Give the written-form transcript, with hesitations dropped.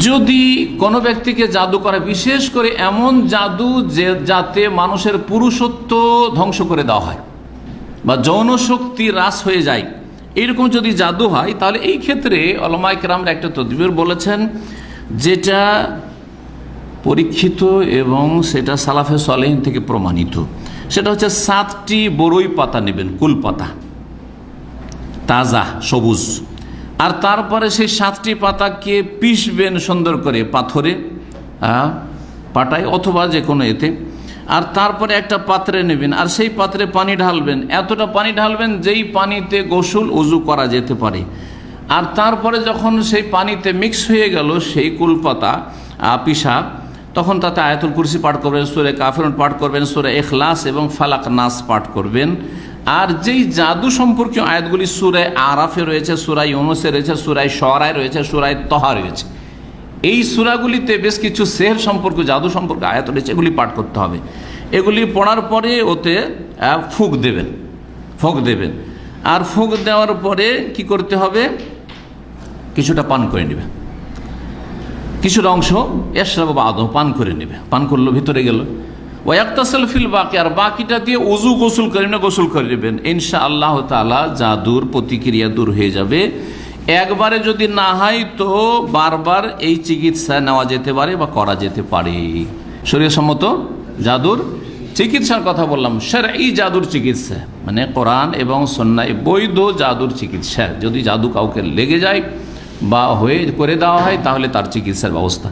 যদি কোনো ব্যক্তিকে জাদু করে, বিশেষ করে এমন জাদু যাতে মানুষের পুরুষত্ব ধ্বংস করে দেওয়া হয় বা যৌন শক্তি হ্রাস হয়ে যায়, এইরকম যদি জাদু হয়, তাহলে এই ক্ষেত্রে উলামায়ে কেরামরা একটা তদবির বলেছেন, যেটা পরীক্ষিত এবং সেটা সালাফে সালেহিন থেকে প্রমাণিত। সেটা হচ্ছে 7টি বড়ই পাতা নেবেন, কুল পাতা, তাজা সবুজ, আর তারপরে সেই 7টি পাতাকে পিষবেন সুন্দর করে পাথরে, পাটায় অথবা যে কোনো এতে, আর তারপরে একটা পাত্রে নেবেন, আর সেই পাত্রে পানি ঢালবেন, এতটা পানি ঢালবেন যেই পানিতে গোসল উজু করা যেতে পারে। আর তারপরে যখন সেই পানিতে মিক্স হয়ে গেল সেই কুলপাতা পিসা, তখন তাতে আয়াতুল কুরসি পাঠ করবেন, সূরা কাফিরুন পাঠ করবেন, সূরা ইখলাস এবং ফালাক নাস পাঠ করবেন। আর যেই জাদু সম্পর্কীয় আয়াতগুলি সূরা আরাফে রয়েছে, সূরা ইউনূসে রয়েছে, সূরা শুআরায় রয়েছে, সূরা তাহা রয়েছে, এই সূরাগুলিতে বেশ কিছু সেহর সম্পর্ক, জাদু সম্পর্কে আয়াত রয়েছে, এগুলি পাঠ করতে হবে। এগুলি পড়ার পরে ওতে ফুঁক দেবেন। আর ফুঁক দেওয়ার পরে কি করতে হবে, কিছুটা পান করে নেবে, কিছুটা অংশ ইশরাবু বা'দাহু পান করে নেবে, পান করলো ভিতরে গেল। ওয়াক্তাসিল ফিল বাকি, আর বাকিটা দিয়ে উজু গোসল করে নেবেন। ইনশাআল্লাহ তাআলা জাদুর প্রতিক্রিয়া দূর হয়ে যাবে। একবারে যদি না হয় তো বারবার এই চিকিৎসা নেওয়া যেতে পারে বা করা যেতে পারে। শরীয়তসম্মত জাদুর চিকিৎসার কথা বললাম, শারঈ জাদুর চিকিৎসা মানে কোরআন এবং সুন্নাহয় বৈধ জাদুর চিকিৎসা। যদি জাদু কাউকে লেগে যায় বা হয়ে করে দেওয়া হয়, তাহলে তার চিকিৎসার ব্যবস্থা।